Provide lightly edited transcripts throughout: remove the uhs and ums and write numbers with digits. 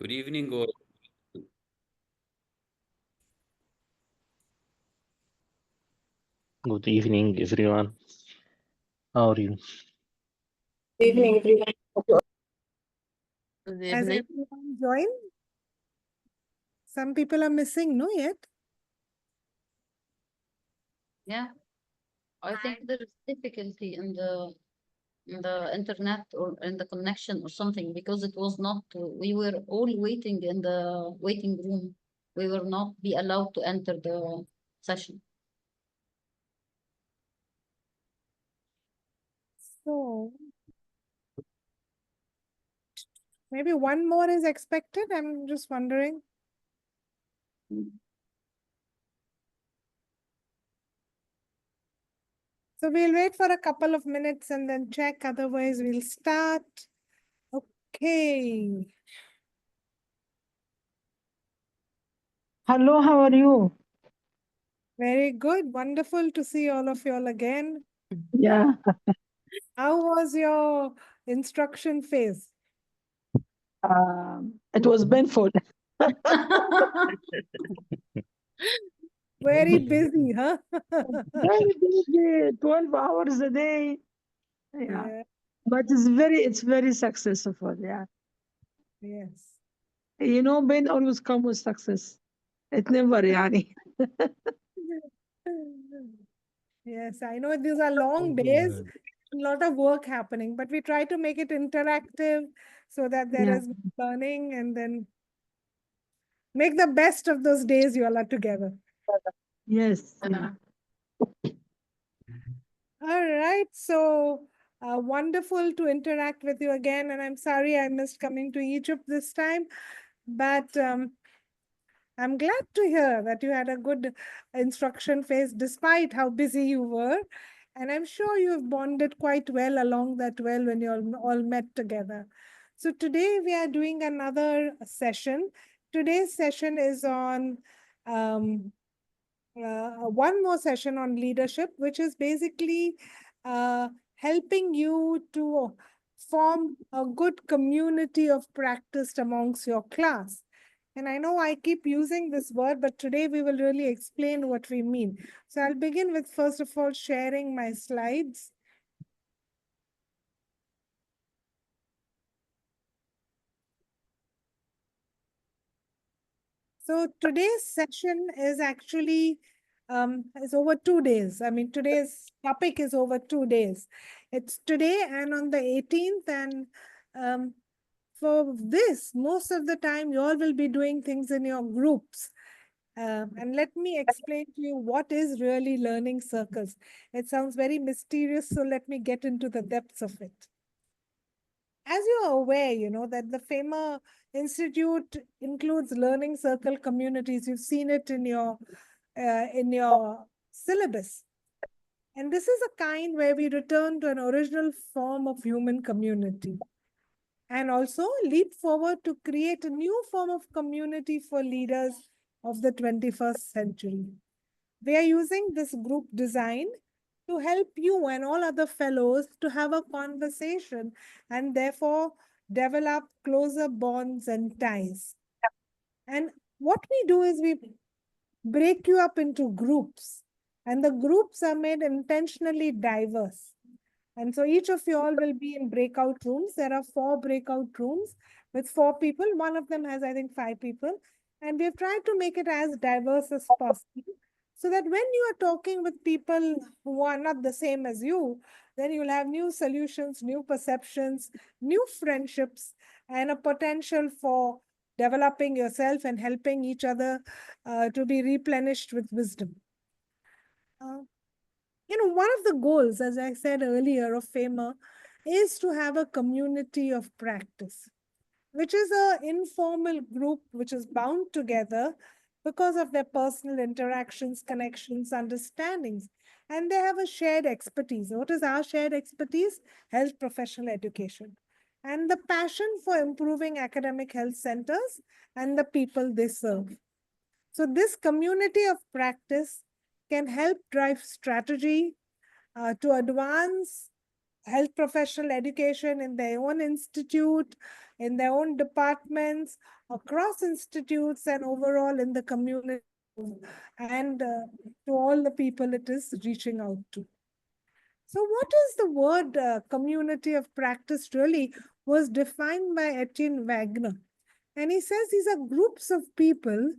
Good evening, all. Good evening, everyone. How are you? Evening, everyone. Good Has evening. everyone joined? Some people are missing, no, yet? Yeah, I think there is difficulty in the internet or in the connection or something because it was not. We were all waiting in the waiting room. We were not be allowed to enter the session. So maybe one more is expected. I'm just wondering. So we'll wait for a couple of minutes and then check. Otherwise, we'll start. Okay. Hello, how are you? Very good. Wonderful to see all of you all again. Yeah, How was your instruction phase? it was painful. Very busy, huh? Very busy, 12 hours a day. Yeah. Yeah, But it's very successful. Yeah. yes. You know, pain always comes with success. It never, yani. Yes, I know these are long days, a lot of work happening, but we try to make it interactive so that there Yeah. is learning and then make the best of those days you all are together. Yes. Yeah. All right, so wonderful to interact with you again, and I'm sorry I missed coming to Egypt this time, but I'm glad to hear that you had a good instruction phase despite how busy you were. And I'm sure you've bonded quite well along that well when you all met together. So today we are doing another session. Today's session is on one more session on leadership, which is basically helping you to form a good community of practice amongst your class. And I know I keep using this word, but today we will really explain what we mean. So I'll begin with, first of all, sharing my slides. So today's session is actually is over 2 days. I mean, today's topic is over 2 days. It's today and on the 18th. And for this, most of the time, you all will be doing things in your groups. And let me explain to you what is really learning circles. It sounds very mysterious, so let me get into the depths of it. As you are aware, you know that the FEMA Institute includes learning circle communities. You've seen it in your syllabus. And this is a kind where we return to an original form of human community and also leap forward to create a new form of community for leaders of the 21st century. We are using this group design to help you and all other fellows to have a conversation and therefore develop closer bonds and ties. And what we do is we break you up into groups, and the groups are made intentionally diverse. And so each of you all will be in breakout rooms. There are 4 breakout rooms with 4 people. One of them has, I think, 5 people. And we've tried to make it as diverse as possible so that when you are talking with people who are not the same as you, then you'll have new solutions, new perceptions, new friendships, and a potential for developing yourself and helping each other to be replenished with wisdom. One of the goals, as I said earlier, of FEMA is to have a community of practice, which is an informal group which is bound together because of their personal interactions, connections, understandings, and they have a shared expertise. What is our shared expertise? Health professional education. And the passion for improving academic health centers and the people they serve. So this community of practice can help drive strategy to advance health professional education in their own institute, in their own departments, across institutes, and overall in the community, and to all the people it is reaching out to. So, what is the word community of practice really was defined by Etienne Wagner. And he says these are groups of people,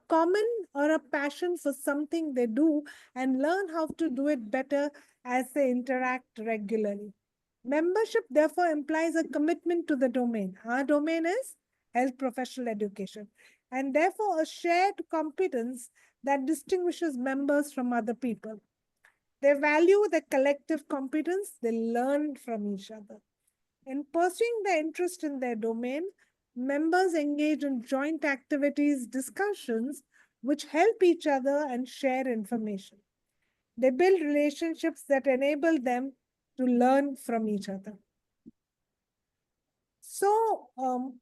common or a passion for something they do and learn how to do it better as they interact regularly. Membership therefore implies a commitment to the domain. Our domain is health professional education, and therefore a shared competence that distinguishes members from other people. They value the collective competence, they learn from each other. In pursuing their interest in their domain, members engage in joint activities, discussions, which help each other and share information. They build relationships that enable them to learn from each other. So,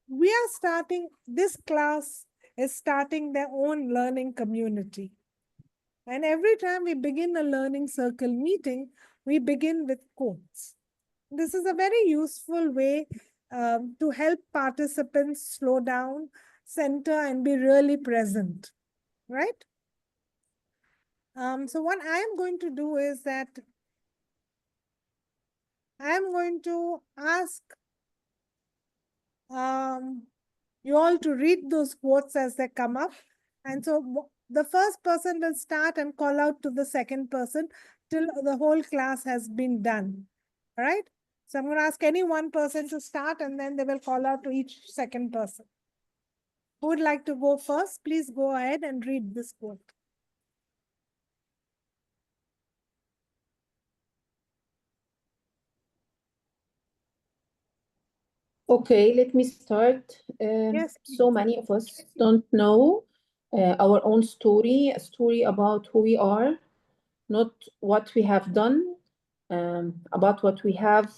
we are starting, this class is starting their own learning community. And every time we begin a learning circle meeting, we begin with quotes. This is a very useful way to help participants slow down, center, and be really present, right? So what I am going to do is that I am going to ask you all to read those quotes as they come up. And so the first person will start and call out to the second person till the whole class has been done. All right? So I'm going to ask any one person to start, and then they will call out to each second person. Who would like to go first? Please go ahead and read this quote. Okay, let me start. Yes, So please. many of us don't know our own story, a story about who we are, not what we have done, about what we have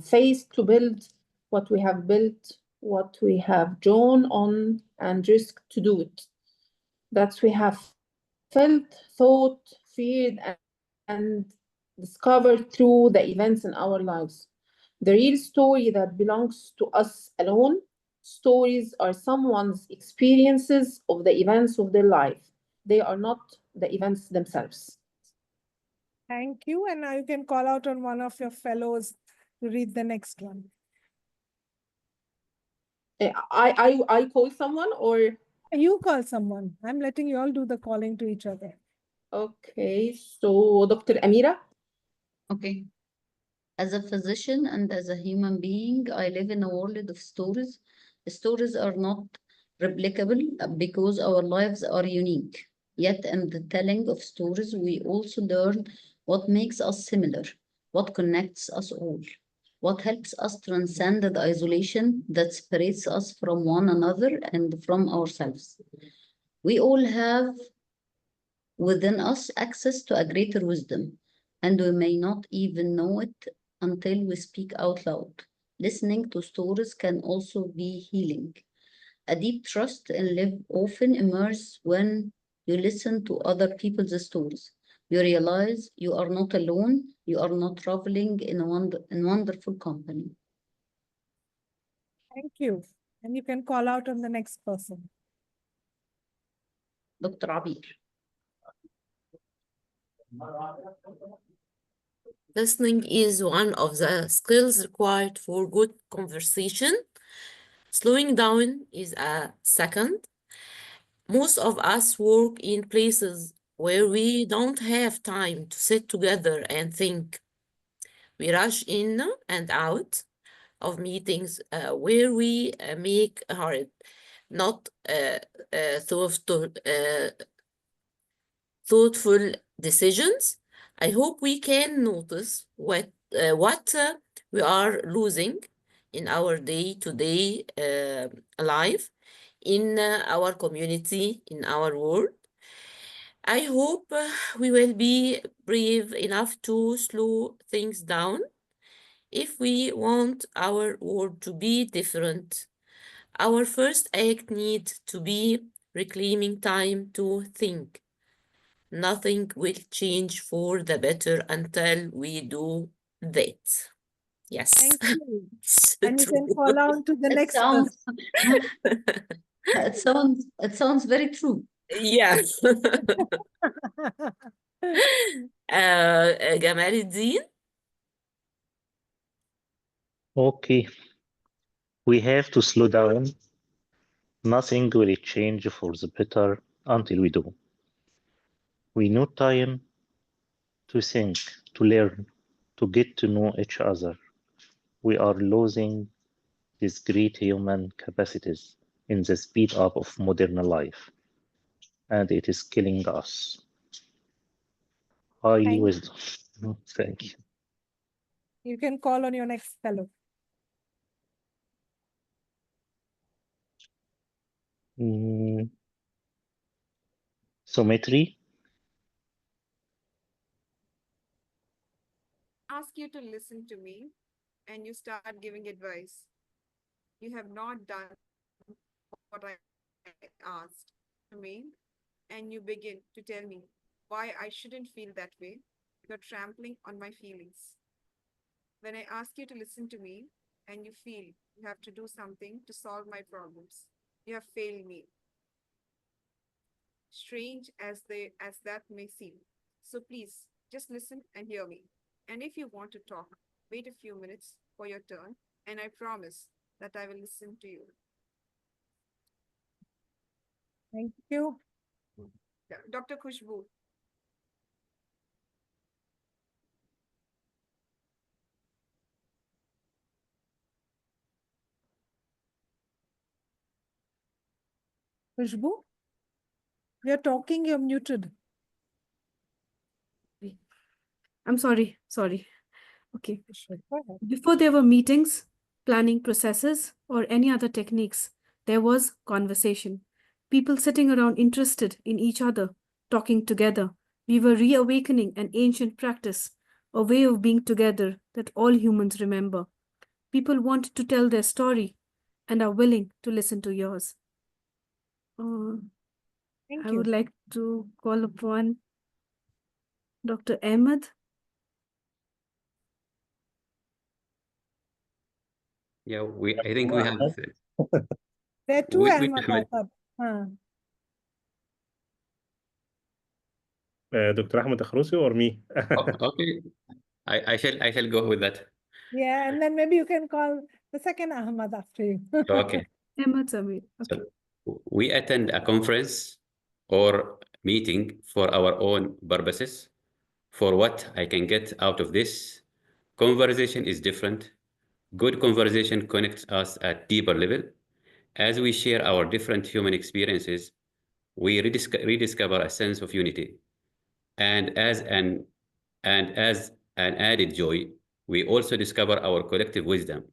faced to build, what we have built, what we have drawn on and risked to do it. That we have felt, thought, feared, and discovered through the events in our lives. The real story that belongs to us alone. Stories are someone's experiences of the events of their life. They are not the events themselves. Thank you. And now you can call out on one of your fellows to read the next one. I call someone or You call someone. I'm letting you all do the calling to each other. okay, so Dr. Amira. Okay. As a physician and as a human being, I live in a world of stories. Stories are not replicable because our lives are unique. Yet, in the telling of stories, we also learn what makes us similar, what connects us all, what helps us transcend the isolation that separates us from one another and from ourselves. We all have within us access to a greater wisdom, and we may not even know it until we speak out loud. Listening to stories can also be healing. A deep trust in life often emerges when you listen to other people's stories. You realize you are not alone, you are not traveling in wonderful company. Thank you. And you can call out on the next person. Dr. Abir. Listening is one of the skills required for good conversation. Slowing down is a second. Most of us work in places where we don't have time to sit together and think. We rush in and out of meetings where we make hard, not thoughtful decisions. I hope we can notice what we are losing in our day-to-day life, in our community, in our world. I hope we will be brave enough to slow things down if we want our world to be different. Our first act needs to be reclaiming time to think. nothing will change for the better until we do that. Yes. Thank you. It's And you can true. call on to the It next person. sounds it sounds very true. Yeah. Gamal Eddin? Okay, we have to slow down. Nothing will change for the better until we do. We need time to think, to learn, to get to know each other. We are losing these great human capacities in the speed up of modern life, and it is killing us. High Thank wisdom. Thank you. You can call on your next fellow. Mm, Symmetry. Ask you to listen to me and you start giving advice. You have not done what I asked to me, and you begin to tell me why I shouldn't feel that way. You're trampling on my feelings. When I ask you to listen to me and you feel you have to do something to solve my problems, you have failed me. Strange as that may seem. So please just listen and hear me. And if you want to talk, wait a few minutes for your turn, and I promise that I will listen to you. Thank you. Dr. Khushbu. Khushbu, you're talking, you're muted. I'm sorry. Okay. Sure, go ahead. Before there were meetings, planning processes, or any other techniques, there was conversation. People sitting around interested in each other, talking together. We were reawakening an ancient practice, a way of being together that all humans remember. People want to tell their story and are willing to listen to yours. Thank I you. would like to call upon Dr. Ahmed. Yeah, I think we have There are two with Ahmad, I Ahmed. thought. Dr. Ahmed Akhrousi or me? Okay, I shall go with that. Yeah, and then maybe you can call the second Ahmad after you. Okay. Ahmed Samir. Okay. So we attend a conference or meeting for our own purposes. For what I can get out of this, conversation is different. Good conversation connects us at deeper level. As we share our different human experiences, we rediscover a sense of unity. And as an added joy, we also discover our collective wisdom.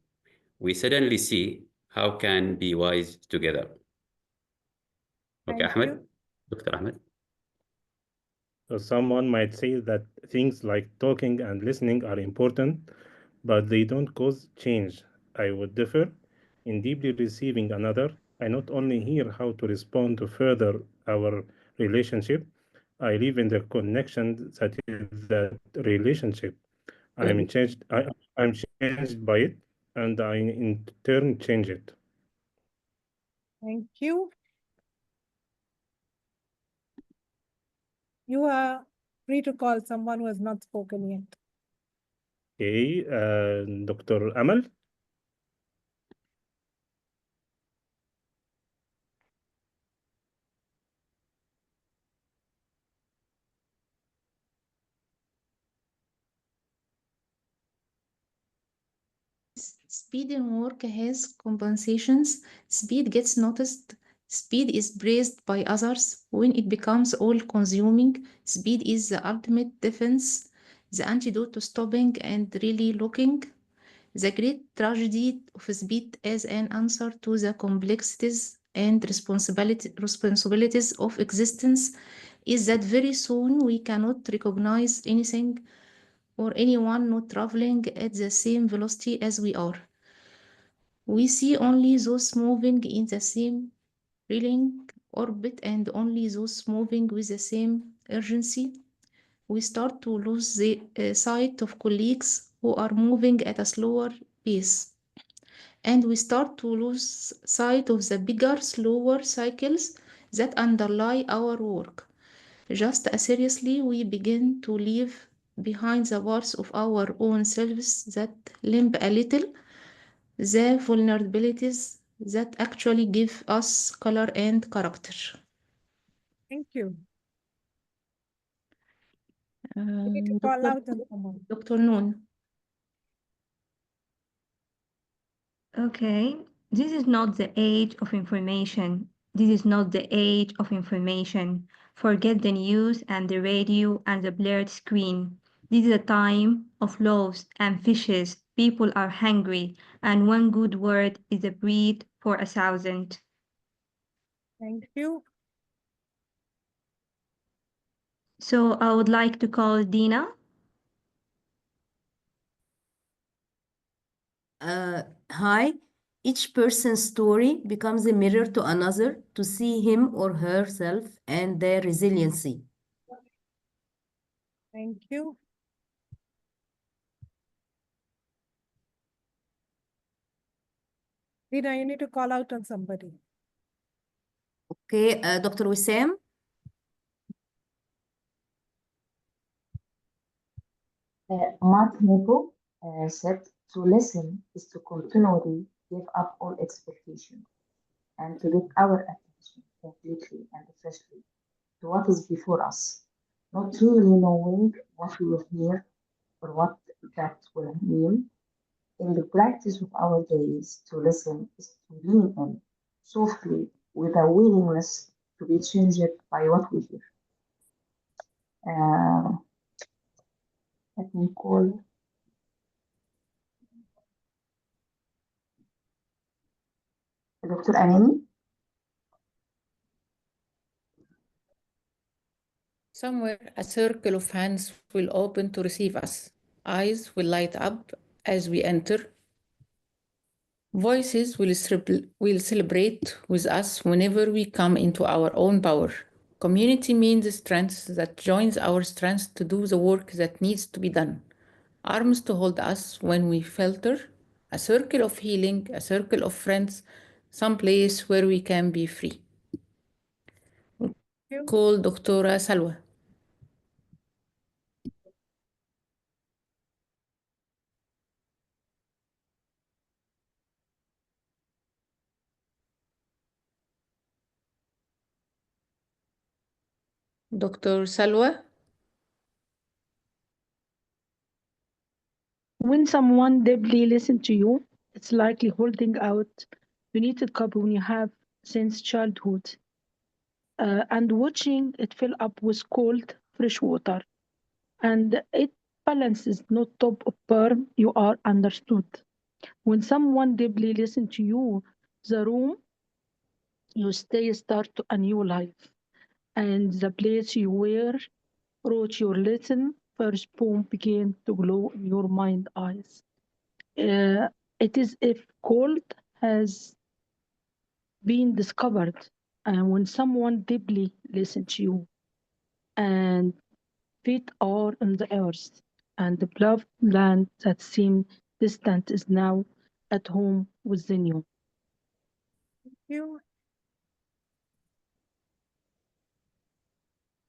We suddenly see how can be wise together. Okay, Thank Ahmed, you. Dr. Ahmed. So someone might say that things like talking and listening are important, but they don't cause change. I would differ. In deeply receiving another, I not only hear how to respond to further our relationship, I live in the connection that is that relationship. I'm changed by it, and I in turn change it. Thank you. You are free to call someone who has not spoken yet. Okay, Dr. Amal. Speed in work has compensations. Speed gets noticed. Speed is praised by others. When it becomes all-consuming, speed is the ultimate defense, the antidote to stopping and really looking. The great tragedy of speed as an answer to the complexities and responsibilities of existence is that very soon we cannot recognize anything or anyone not traveling at the same velocity as we are. We see only those moving in the same reeling orbit and only those moving with the same urgency. We start to lose the sight of colleagues who are moving at a slower pace. And we start to lose sight of the bigger, slower cycles that underlie our work. Just as seriously, we begin to leave behind the parts of our own selves that limp a little, the vulnerabilities that actually give us color and character. Thank you. You need to call out on someone. Dr. Noon. Okay, this is not the age of information. This is not the age of information. Forget the news and the radio and the blurred screen. This is a time of loaves and fishes. People are hungry, and one good word is a bread for 1,000. Thank you. So I would like to call Dina. Hi. Each person's story becomes a mirror to another to see him or herself and their resiliency. Thank you. Dina, you need to call out on somebody. Okay, Dr. Wissam. Mark Nebo said, to listen is to continually give up all expectations and to give our attention completely and freshly to what is before us, not really knowing what we will hear or what that will mean. In the practice of our days, to listen is to lean in softly with a willingness to be changed by what we hear. Let me call Dr. Amini. Somewhere, a circle of hands will open to receive us. Eyes will light up as we enter. Voices will celebrate with us whenever we come into our own power. Community means strength that joins our strength to do the work that needs to be done. Arms to hold us when we falter. A circle of healing, a circle of friends, some place where we can be free. Call Dr. Salwa. Dr. Salwa. When someone deeply listens to you, it's likely holding out united cup when you have since childhood, and watching it fill up with cold, fresh water. And it balances not top of firm, you are understood. When someone deeply listens to you, the room you stay start a new life. And the place you were wrote your lesson, first poem began to glow in your mind eyes. It is if gold has been discovered, and when someone deeply listens to you, and feet are on the earth, and the beloved land that seemed distant is now at home within you. Thank you.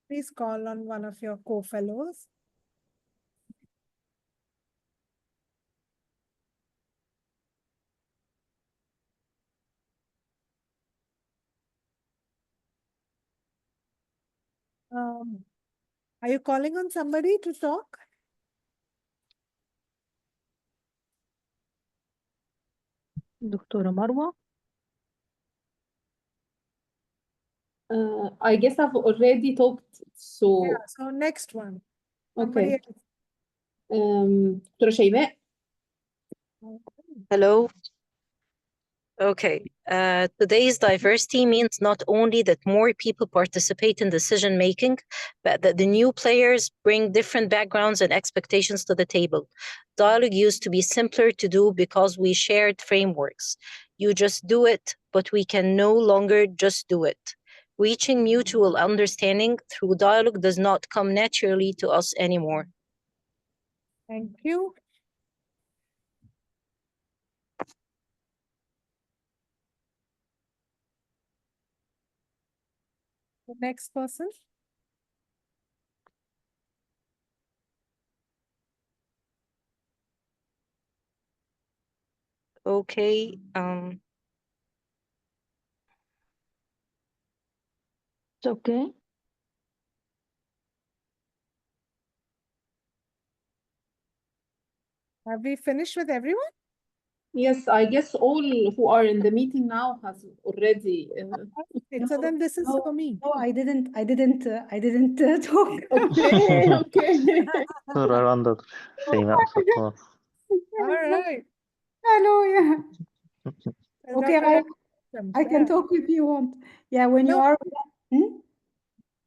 Please call on one of your co-fellows. Are you calling on somebody to talk? Dr. Marwa? I guess I've already talked, so Yeah, so next one. okay. Somebody else. Dr. Shayma. Hello. Okay. Today's diversity means not only that more people participate in decision making, but that the new players bring different backgrounds and expectations to the table. Dialogue used to be simpler to do because we shared frameworks. You just do it, but we can no longer just do it. Reaching mutual understanding through dialogue does not come naturally to us anymore. Thank you. The next person. Okay. It's okay. Have we finished with everyone? Yes, I guess all who are in the meeting now has already. Okay, so then this is for me. No, I didn't talk. Okay, okay. نور under شيماء وسلطان. All right. Hello, yeah. Okay, Dr. I can talk if you want. Yeah, when you No. are.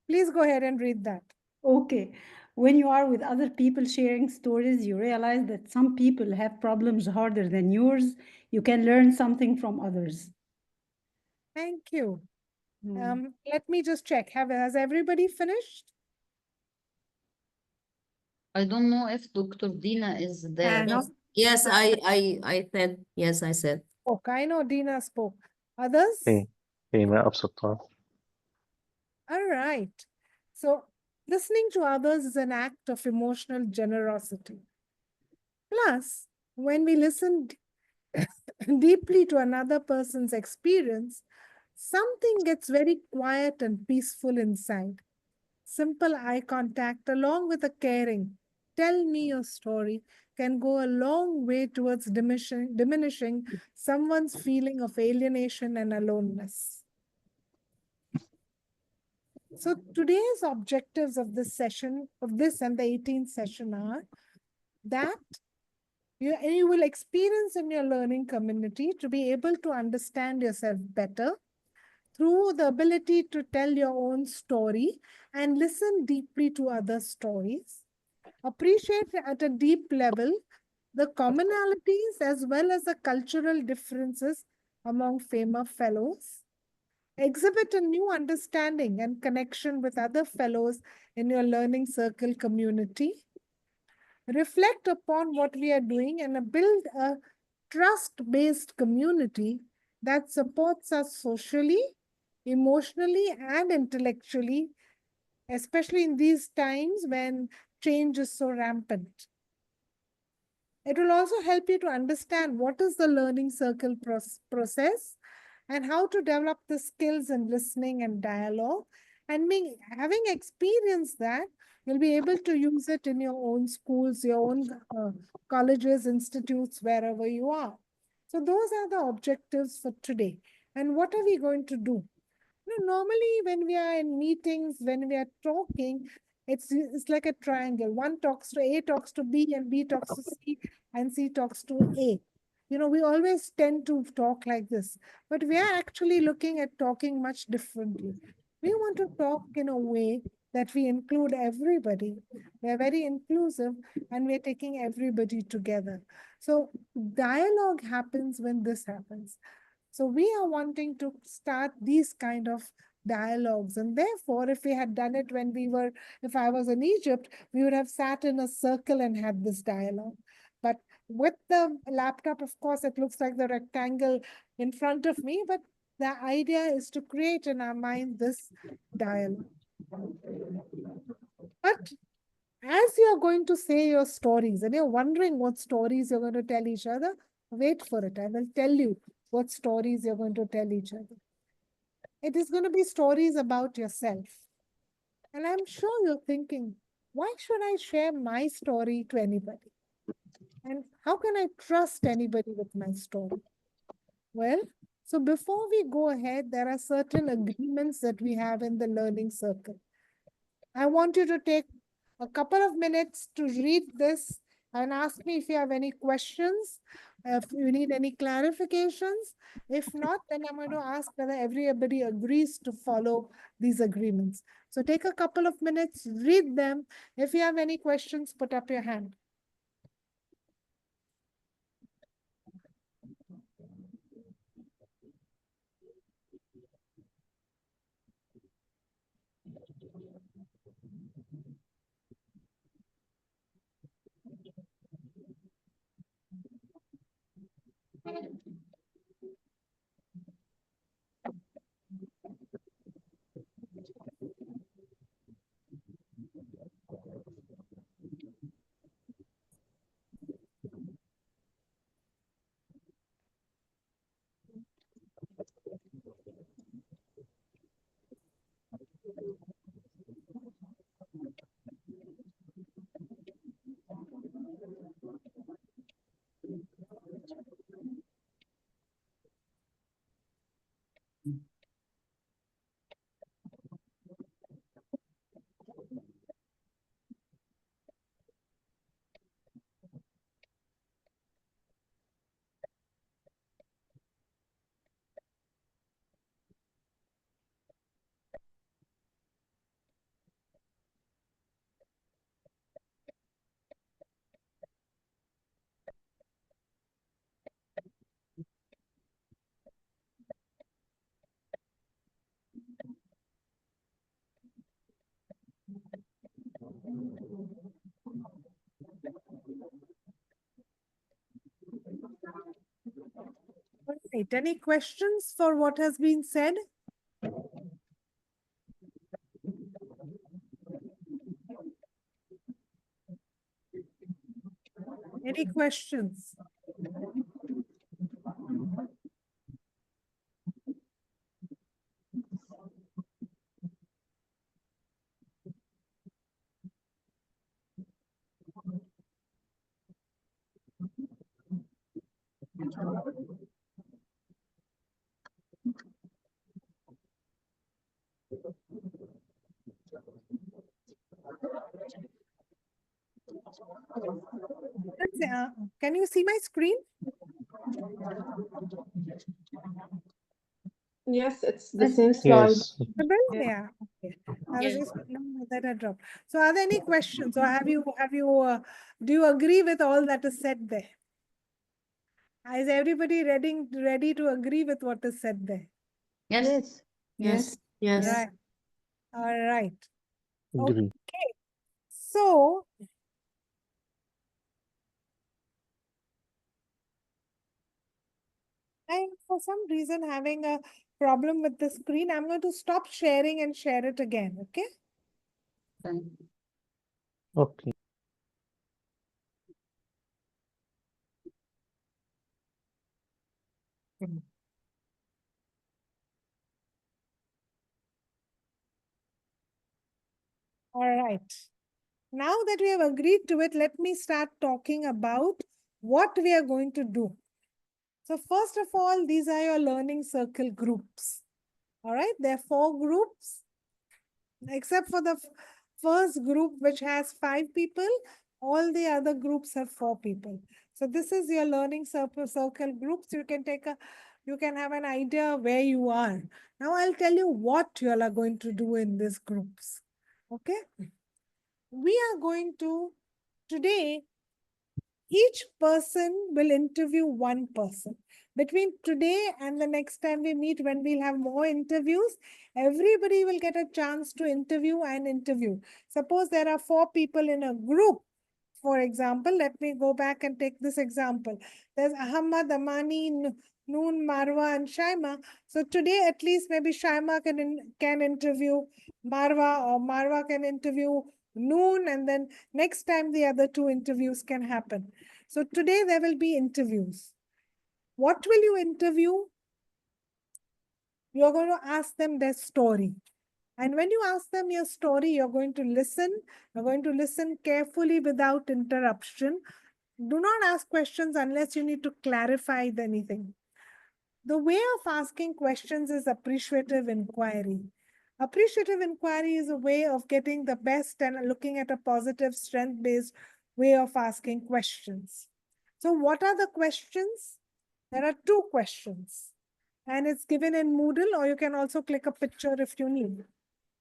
Please go ahead and read that. Okay. When you are with other people sharing stories, you realize that some people have problems harder than yours. You can learn something from others. Thank you. Let me just check. Has everybody finished? I don't know if Dr. Dina is there. Yes, I said. Yes, I said. Okay, I know Dina spoke. Others? شيماء وسلطان. All right. So listening to others is an act of emotional generosity. Plus, when we listen deeply to another person's experience, something gets very quiet and peaceful inside. Simple eye contact, along with a caring, tell me your story, can go a long way towards diminishing someone's feeling of alienation and aloneness. So today's objectives of this session, of this and the 18th session are that you will experience in your learning community to be able to understand yourself better through the ability to tell your own story and listen deeply to other stories. Appreciate at a deep level the commonalities as well as the cultural differences among FAMA fellows. Exhibit a new understanding and connection with other fellows in your learning circle community. Reflect upon what we are doing and build a trust-based community that supports us socially, emotionally, and intellectually, especially in these times when change is so rampant. It will also help you to understand what is the learning circle process and how to develop the skills in listening and dialogue. And having experienced that, you'll be able to use it in your own schools, your own colleges, institutes, wherever you are. So those are the objectives for today. And what are we going to do? Normally when we are in meetings, when we are talking, it's like a triangle. One talks to A, talks to B, and B talks to C, and C talks to A. We always tend to talk like this, but we are actually looking at talking much differently. We want to talk in a way that we include everybody. We're very inclusive and we're taking everybody together. So dialogue happens when this happens. So we are wanting to start these kind of dialogues. And therefore, if we had done it if I was in Egypt, we would have sat in a circle and had this dialogue. But with the laptop, of course, it looks like the rectangle in front of me, but the idea is to create in our mind this dialogue. But as you're going to say your stories and you're wondering what stories you're going to tell each other, wait for it. I will tell you what stories you're going to tell each other. It is going to be stories about yourself. And I'm sure you're thinking, why should I share my story to anybody? And how can I trust anybody with my story? Well, so before we go ahead, there are certain agreements that we have in the learning circle. I want you to take a couple of minutes to read this and ask me if you have any questions, if you need any clarifications. If not, then I'm going to ask whether everybody agrees to follow these agreements. So take a couple of minutes, read them. If you have any questions, put up your hand. All right. Any questions for what has been said? Any questions? Can you see my screen? Yes, it's the same slide. Yes. Yeah. Okay. I was Yeah. just that I dropped. So are there any questions, or do you agree with all that is said there? Is everybody ready to agree with what is said there? Yes. Yes. Yes. Right. All right. Agree. Okay. So I'm for some reason having a problem with the screen. I'm going to stop sharing and share it again. Okay. Okay. All right. Now that we have agreed to it, let me start talking about what we are going to do. So first of all, these are your learning circle groups. All right, there are 4 groups, except for the first group, which has 5 people. All the other groups have 4 people. So this is your learning circle groups. You can have an idea where you are. Now I'll tell you what you all are going to do in these groups. Okay. We are going to, today, each person will interview one person. Between today and the next time we meet, when we'll have more interviews, everybody will get a chance to interview and interview. Suppose there are 4 people in a group. For example, let me go back and take this example. There's Ahmad, Amani, Noon, Marwa, and Shaima. So today, at least maybe Shaima can interview Marwa, or Marwa can interview Noon, and then next time the other 2 interviews can happen. So today there will be interviews. What will you interview? You're going to ask them their story. And when you ask them your story, you're going to listen. You're going to listen carefully without interruption. Do not ask questions unless you need to clarify anything. The way of asking questions is appreciative inquiry. Appreciative inquiry is a way of getting the best and looking at a positive, strength-based way of asking questions. So what are the questions? There are 2 questions, and it's given in Moodle, or you can also click a picture if you need.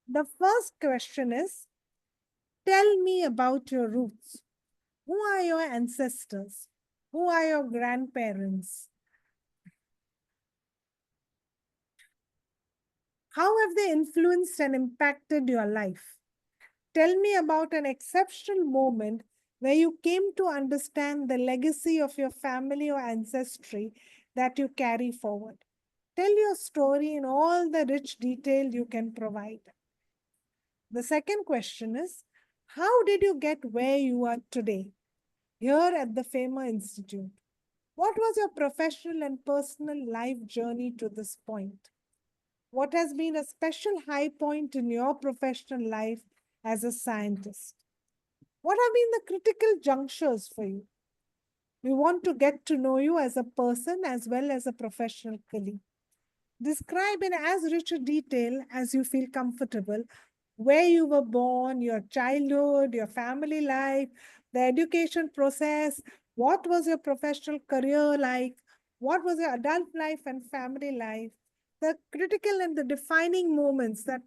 The first question is, tell me about your roots. Who are your ancestors? Who are your grandparents? How have they influenced and impacted your life? Tell me about an exceptional moment where you came to understand the legacy of your family or ancestry that you carry forward. Tell your story in all the rich detail you can provide. The second question is, how did you get where you are today, here at the FAMA Institute? What was your professional and personal life journey to this point? What has been a special high point in your professional life as a scientist? What have been the critical junctures for you? We want to get to know you as a person as well as a professional colleague. Describe in as rich a detail as you feel comfortable where you were born, your childhood, your family life, the education process, what was your professional career like, what was your adult life and family life, the critical and the defining moments that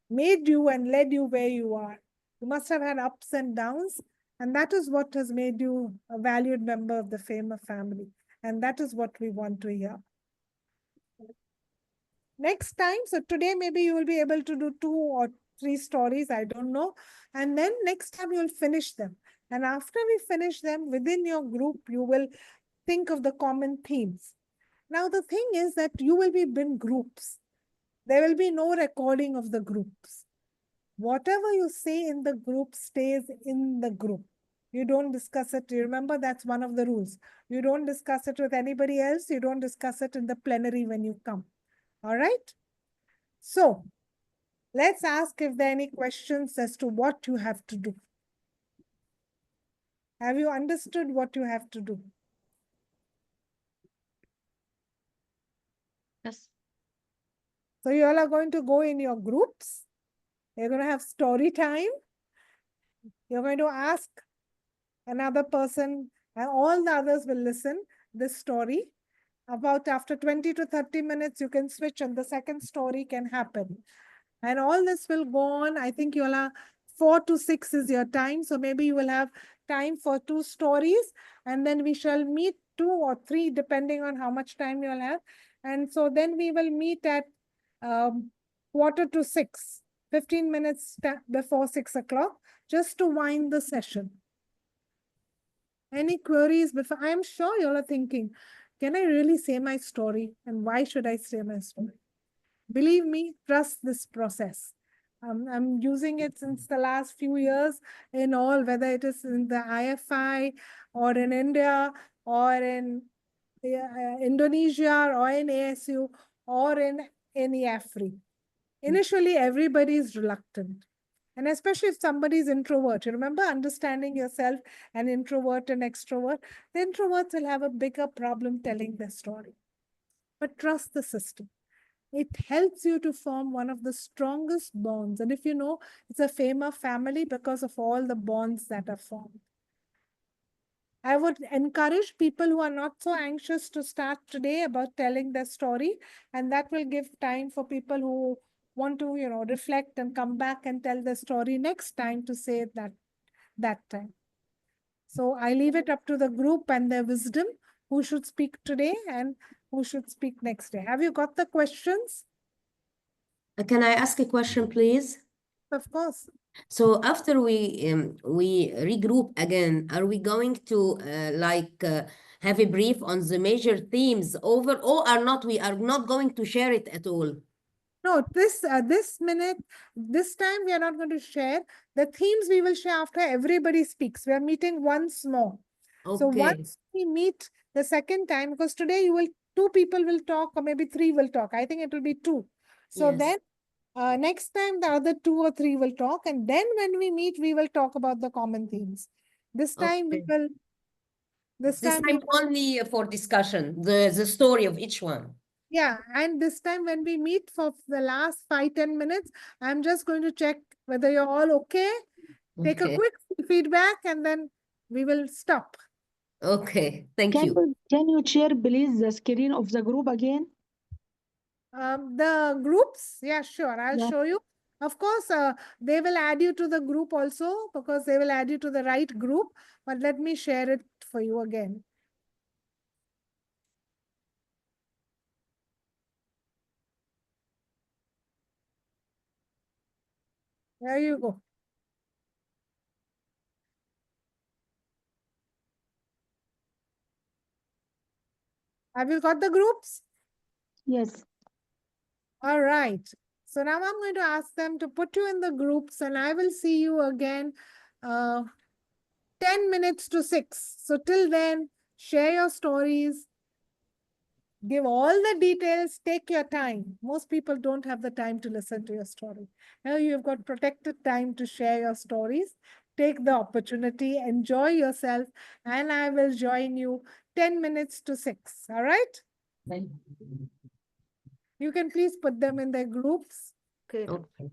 made you and led you where you are. You must have had ups and downs, and that is what has made you a valued member of the famous family. And that is what we want to hear. Next time, so today maybe you will be able to do 2 or 3 stories, I don't know. And then next time you'll finish them. And after we finish them, within your group, you will think of the common themes. Now, the thing is that you will be in groups. There will be no recording of the groups. Whatever you say in the group stays in the group. You don't discuss it. You remember, that's one of the rules. You don't discuss it with anybody else. You don't discuss it in the plenary when you come. All right. So let's ask if there are any questions as to what you have to do. Have you understood what you have to do? Yes. So you all are going to go in your groups. You're going to have story time. You're going to ask another person, and all the others will listen this story. About after 20 to 30 minutes, you can switch and the second story can happen. And all this will go on. I think you'll have 4 to 6 is your time. So maybe you will have time for 2 stories, and then we shall meet 2 or 3, depending on how much time you'll have. And so then we will meet at 5:45, 15 minutes before 6 o'clock, just to wind the session. Any queries before? I'm sure you're thinking, can I really say my story? And why should I say my story? Believe me, trust this process. I'm using it since the last few years in all, whether it is in the IFI or in India or in Indonesia or in ASU or in any AFRI. Initially, everybody is reluctant. And especially if somebody is introvert, you remember understanding yourself, an introvert and extrovert, the introverts will have a bigger problem telling their story. But trust the system. It helps you to form one of the strongest bonds. And if you know, it's a famous family because of all the bonds that are formed. I would encourage people who are not so anxious to start today about telling their story, and that will give time for people who want to, reflect and come back and tell the story next time to say that time. So I leave it up to the group and their wisdom who should speak today and who should speak next day. Have you got the questions? Can I ask a question, please? Of course. So after we regroup again, are we going to have a brief on the major themes over, or are not? We are not going to share it at all. No, this time we are not going to share. The themes we will share after everybody speaks. We are meeting once more. So Okay. once we meet the second time, because today 2 people will talk or maybe 3 will talk. I think it will be 2. So Yes. then next time the other 2 or 3 will talk. And then when we meet, we will talk about the common themes. This time we Okay. will, this This time time only for discussion, the story of each one. yeah, and this time when we meet for the last 5-10 minutes, I'm just going to check whether you're all okay. Take a Okay. quick feedback and then we will stop. Okay, thank you. Can you share, please, the screen of the group again? The groups, yeah, sure, I'll Yeah. show you. Of course, they will add you to the group also because they will add you to the right group. But let me share it for you again. There you go. Have you got the groups? Yes. All right. So now I'm going to ask them to put you in the groups and I will see you again 10 minutes to 6. So till then, share your stories. Give all the details, take your time. Most people don't have the time to listen to your story. Now you've got protected time to share your stories. Take the opportunity, enjoy yourself, and I will join you 10 minutes to 6. All right? Thank you. You can please put them in their groups. Okay. Okay.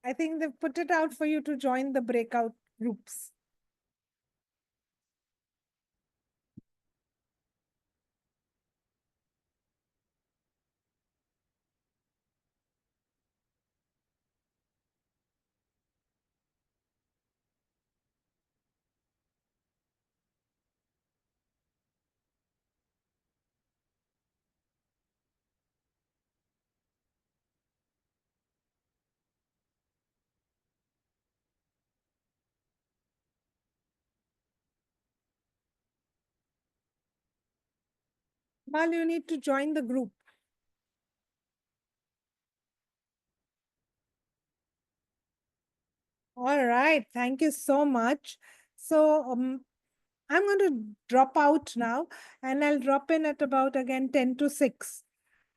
I think they've put it out for you to join the breakout groups. Mal, you need to join the group. All right, thank you so much. So I'm going to drop out now and I'll drop in at about again 10 to 6.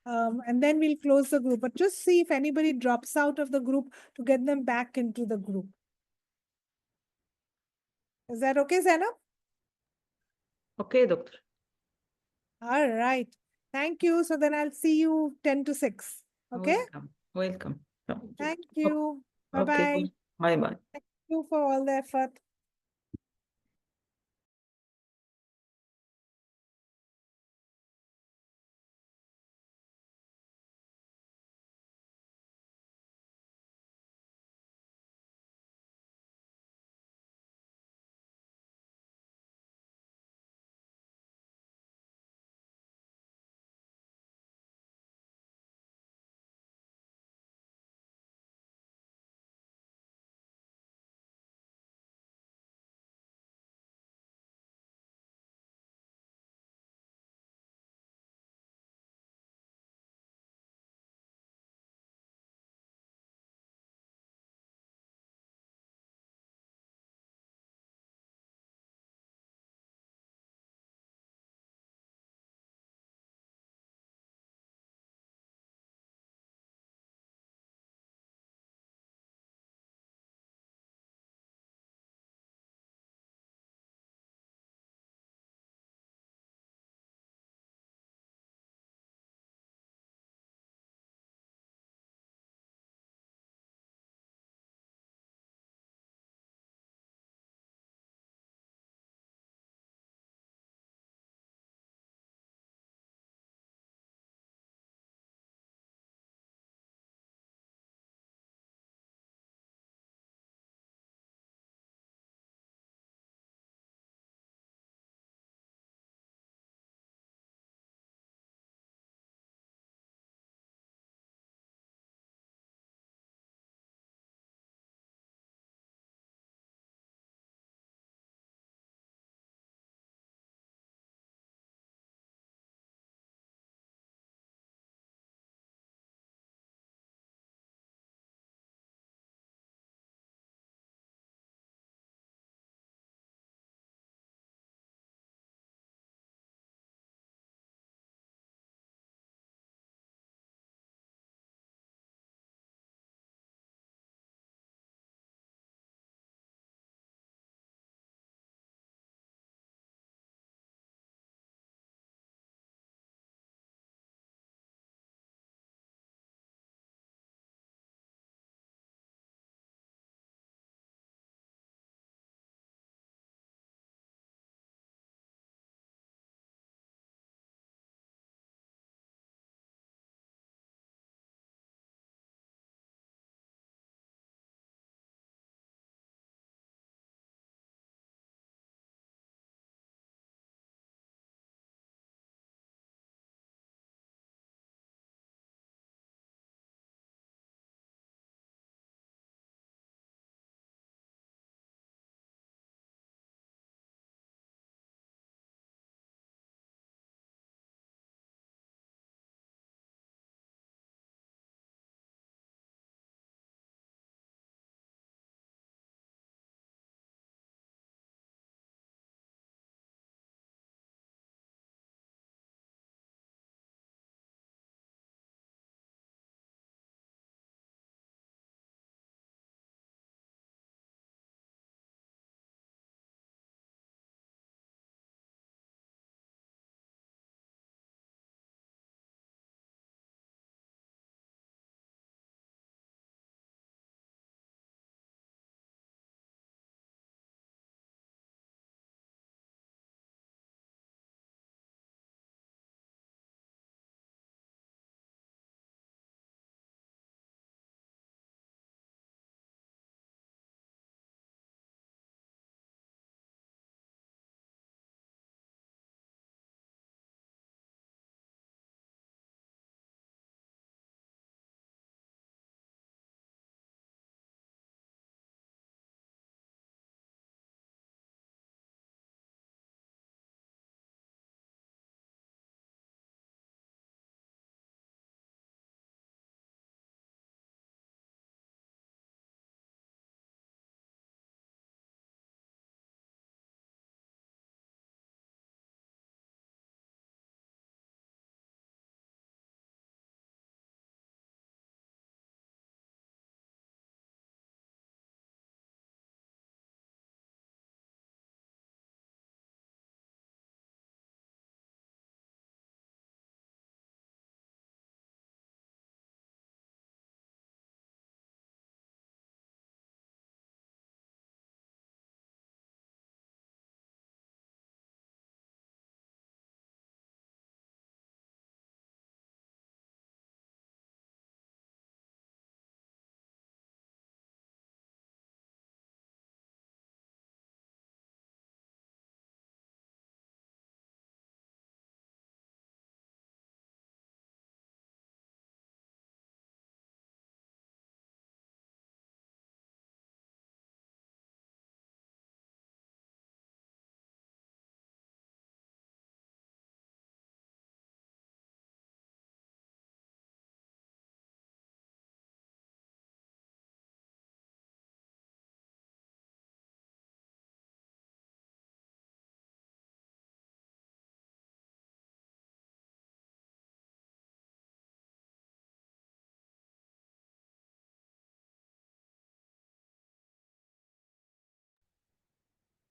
And then we'll close the group. But just see if anybody drops out of the group to get them back into the group. Is that okay, Zainab? Okay, doctor. All right. Thank you. So then I'll see you 10 to 6. Okay? Welcome. Welcome. Thank you. Okay. Bye-bye. Bye-bye. Thank you for all the effort.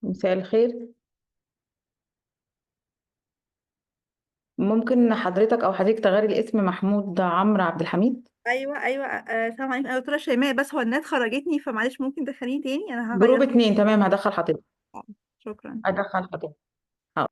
مساء الخير. ممكن حضرتك أو حضرتك تغيري الاسم محمود عمرو عبد الحميد؟ ايوه السلام عليكم. انا دكتوره شيماء، بس هو النت خرجتني، فمعلش ممكن تدخليني تاني، انا جروب هغير. 2 تمام، هدخل حضرتك. شكرا. هدخل حضرتك. حاضر.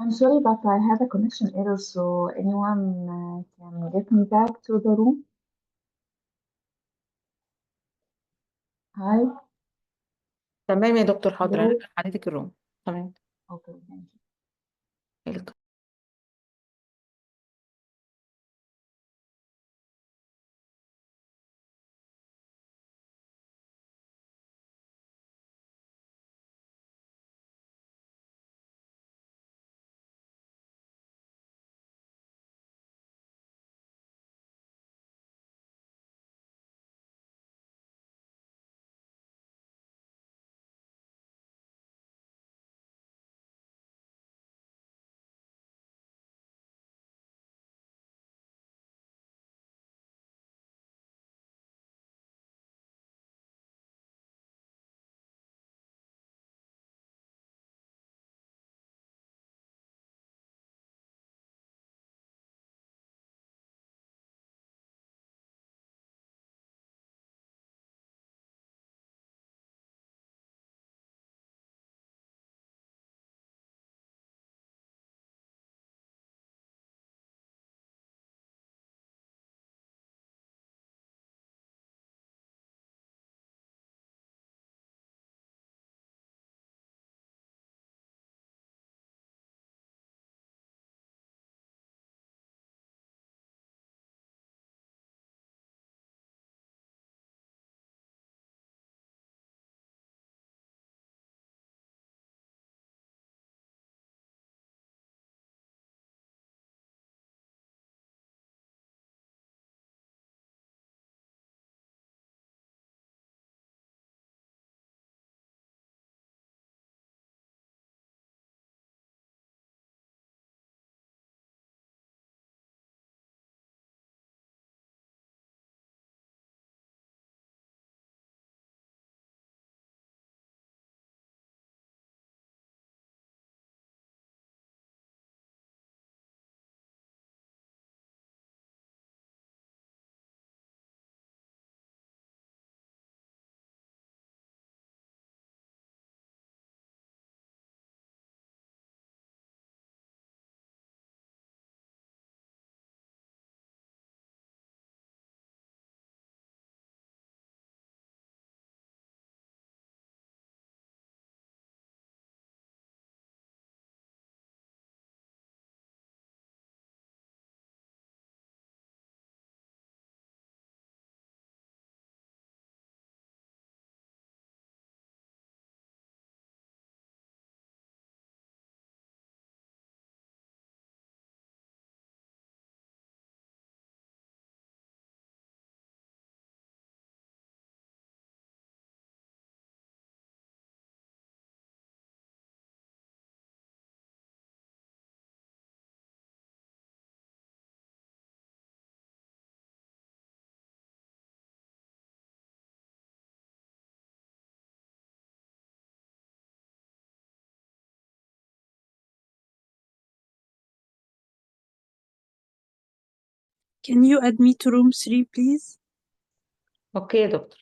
I'm sorry, but I have a connection error, so anyone can get me back to the room? Hi, تمام يا دكتور، حاضر hello. هرجع حضرتك الروم. تمام. Okay, thank you. welcome. Can you add me to room 3, please? اوكي يا دكتور.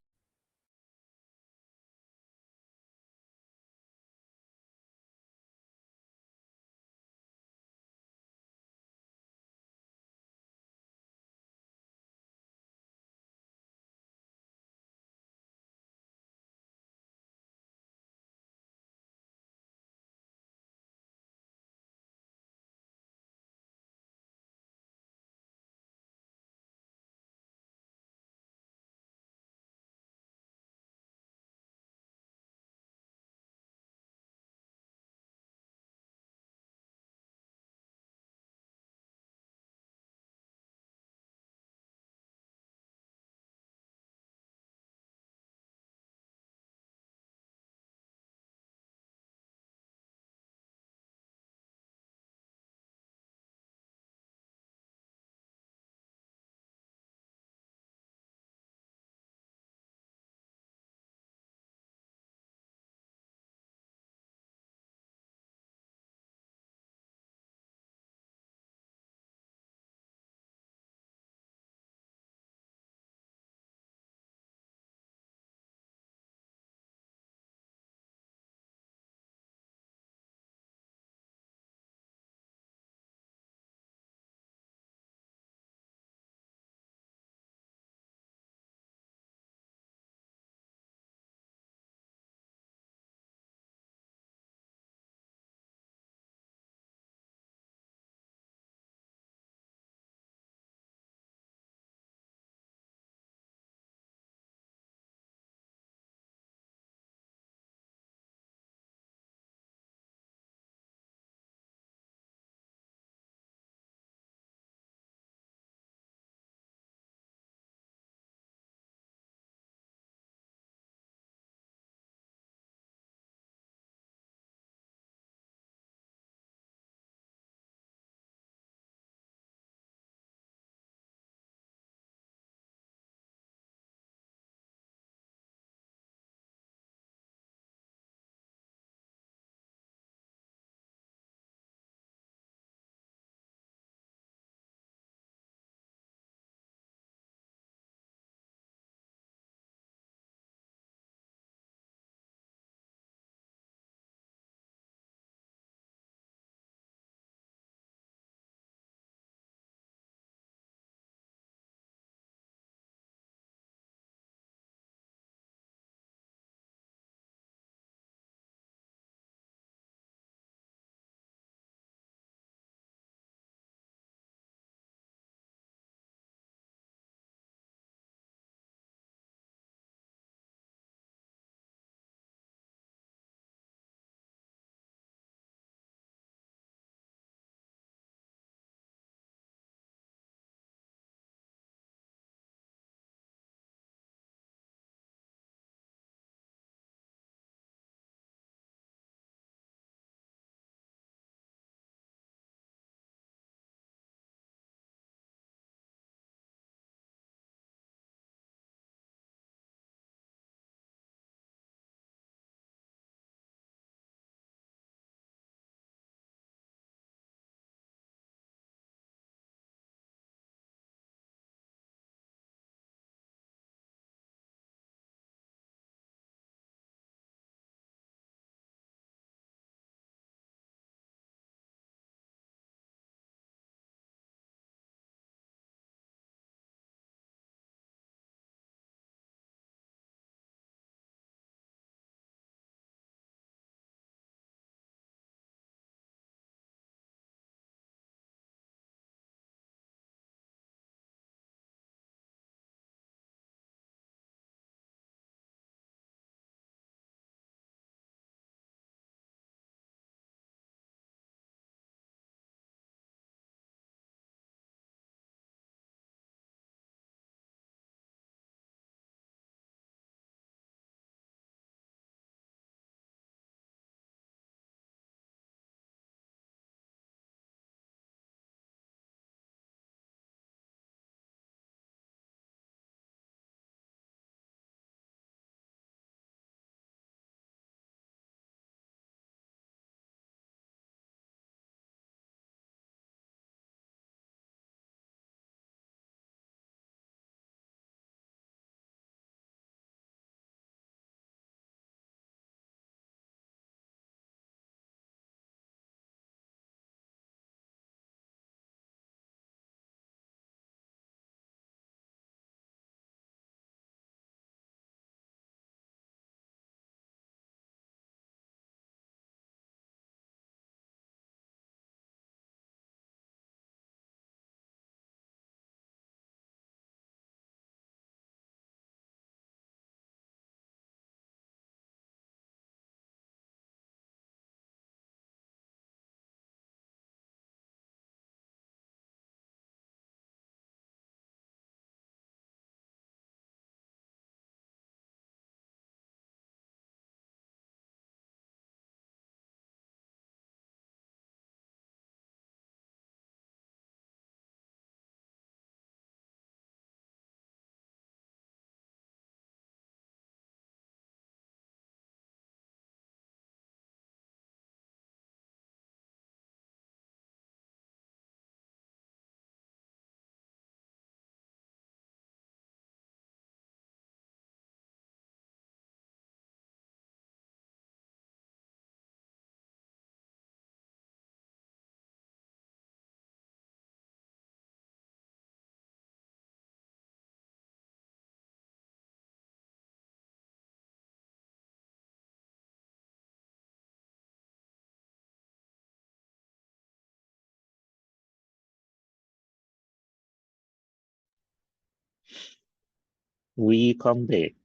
we come back.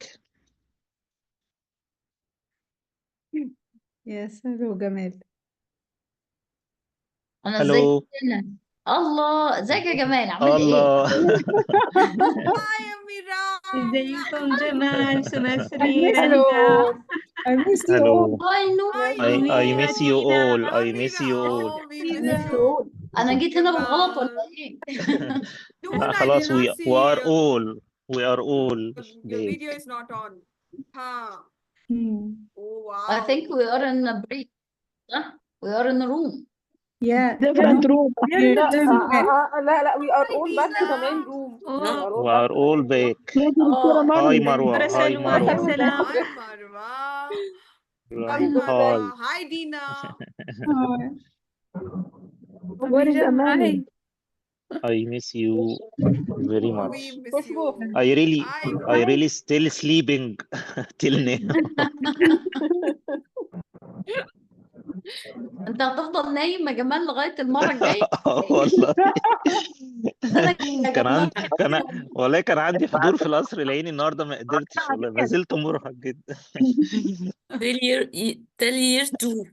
Yes, hello جمال. انا ازيك Hello. هنا؟ الله، ازيك يا جمال، عامل ايه؟ Allah. Hi, Amira. ازيكم جمال سمسري miss رندا. Hello. I miss you all. Hello. هاي نو. I أمي miss you مدينة all. I miss Amira. you all. Oh, we I miss miss you you. all. انا جيت هنا بالغلط ولا Jamal. ايه؟ Noon, I خلاص did not we see are all your back. video is not on. Huh. Oh, I think wow. we are in a break. صح؟ We are in a room. Yeah, different no, room. we're in the لا same bed. لا we are Hi, all back to the main Dina. room. We أوه are all We back are to the all main room. back. يا دكتورة Hi مريم. دكتورة Marwa. Hi سلوى يا Marwa. سلام. Hi, Marwa. Hi, Hi. Marwa. Hi. Hi, Dina. Where is Miriam, Amani? hi. I miss you very We much. miss you. Hi. I really still sleeping till now. انت هتفضل نايم يا جمال لغاية المرة الجاية؟ والله انا يا كان جمال عندي والله كان عندي حضور في القصر العيني النهارده ما قدرتش والله ما زلت مرهق جدا. Till year 2.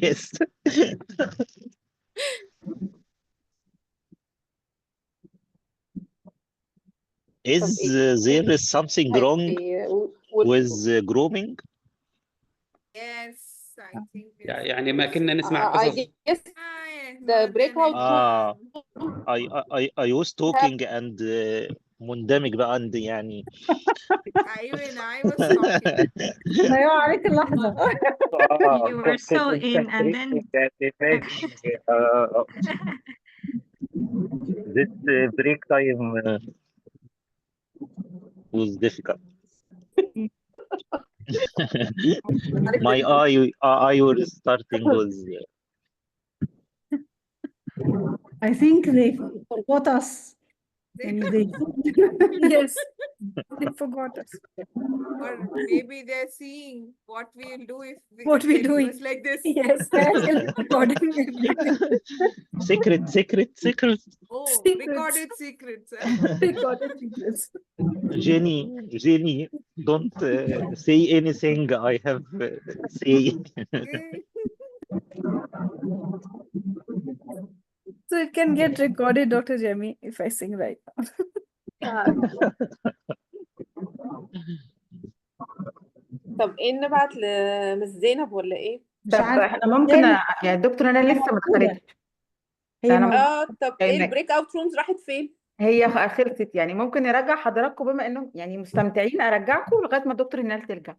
Yes. Is there is something wrong with grooming? Yes, I think يعني ما كنا نسمع I قصص. guess the breakout I was talking and مندمج بقى عند يعني I was talking. ضيعوا عليك اللحظة. You were so in and then this break time was difficult. My eye was starting with I think they forgot us. يعني they Yes, they forgot us. Or maybe they're seeing what we'll do if What we they leave doing? us like this. Yes, recording everything. secret. Oh, Secrets. recorded secrets. Recorded secrets. Jenny, don't say anything I have say. So it can get recorded, Dr. Jemmy, if I sing right now. طب ايه نبعت لمس زينب ولا ايه؟ مش عارفة. احنا ممكن يعني الدكتور انا لسه ما دخلتش. هي أنا طب ايه البريك اوت رومز راحت فين؟ هي خلصت، يعني ممكن نرجع حضراتكم بما انه يعني مستمتعين، ارجعكم لغايه ما الدكتور هنال ترجع.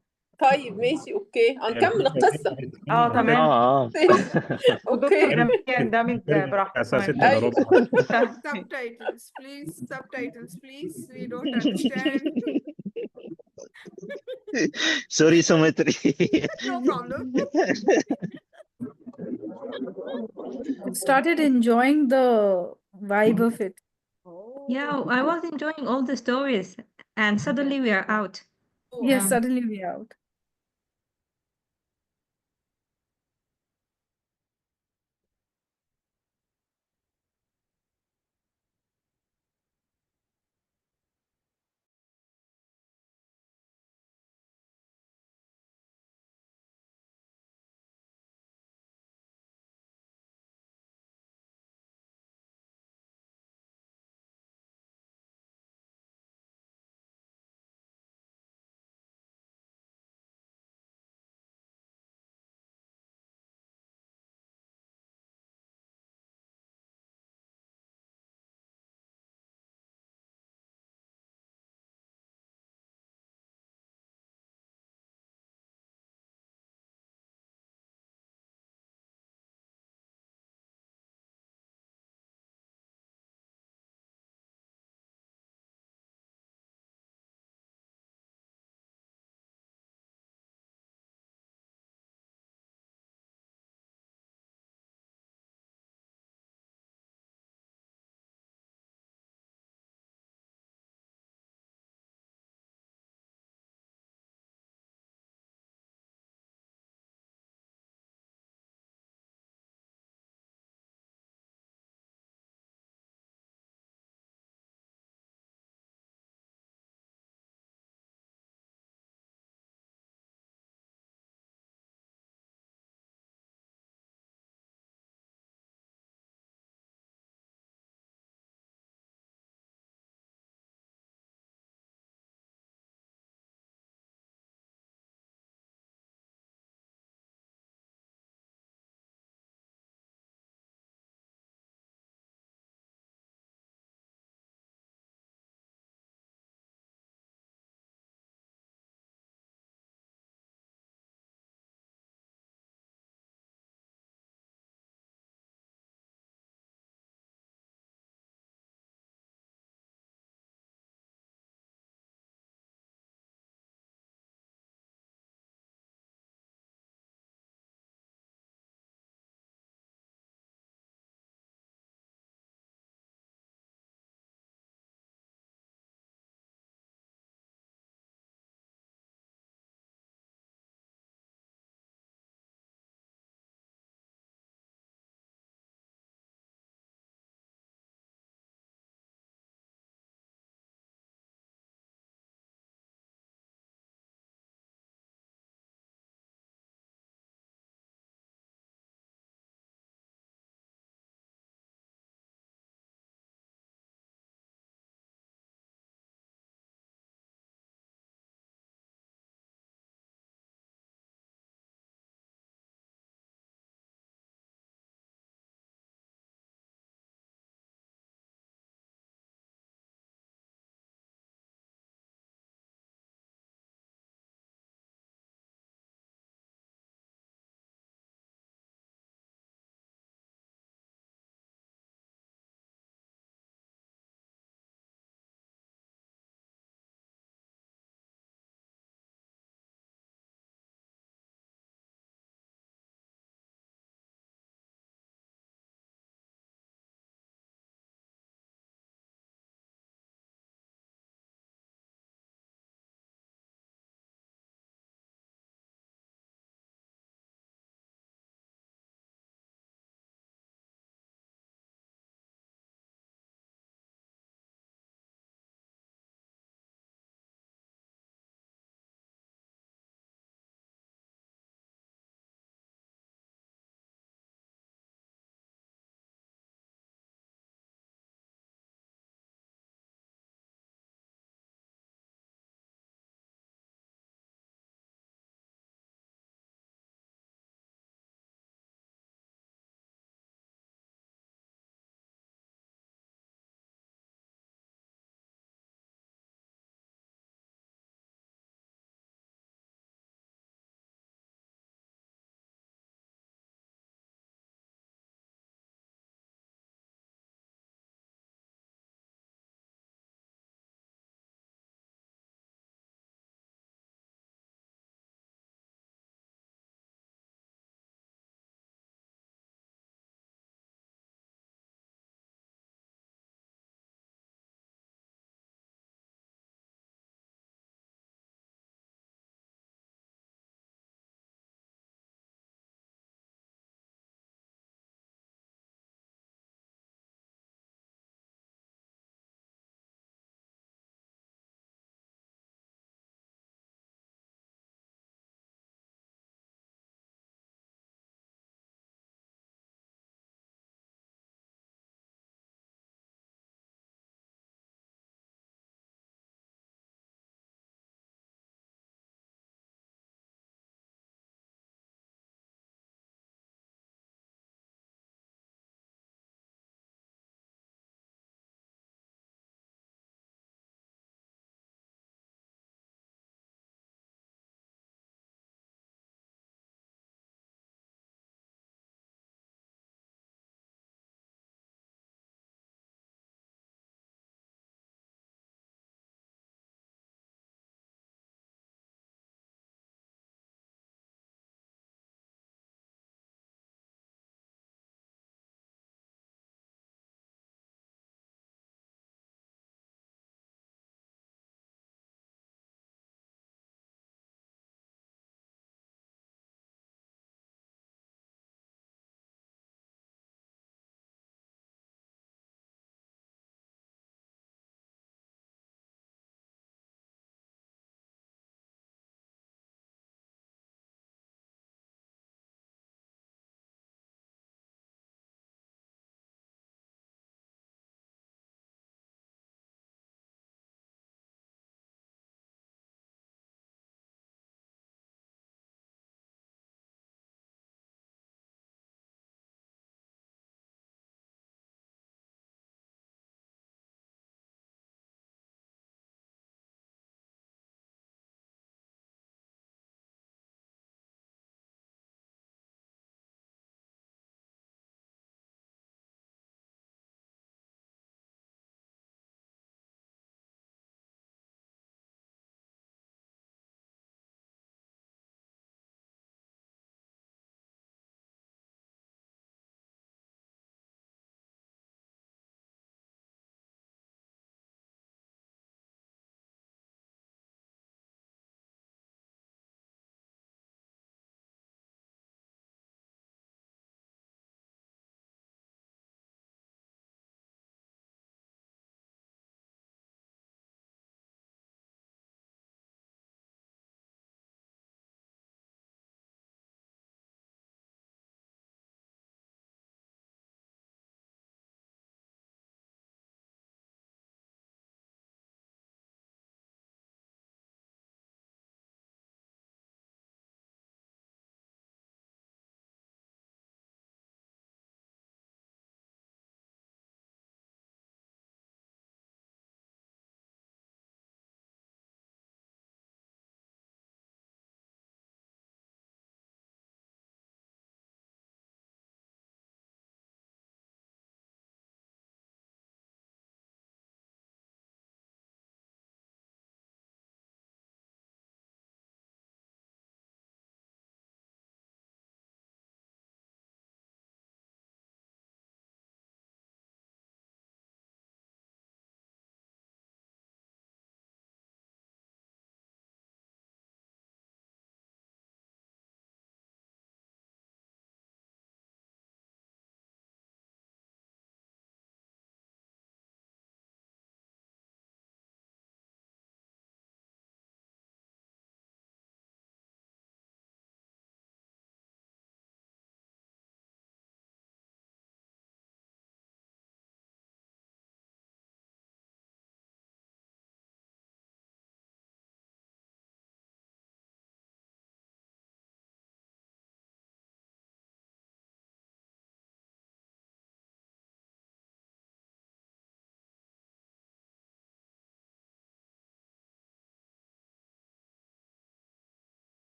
طيب ماشي اوكي هنكمل القصة. تمام. والدكتور اوكي جميل يندمج براحته أساس كمان. إلا ربع. Subtitles, please. We don't understand. Sorry, Symmetry. No problem. I've started enjoying the vibe of it. yeah, I was enjoying all the stories and suddenly we are out. Yes, suddenly we are out.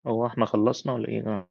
هو احنا خلصنا ولا ايه؟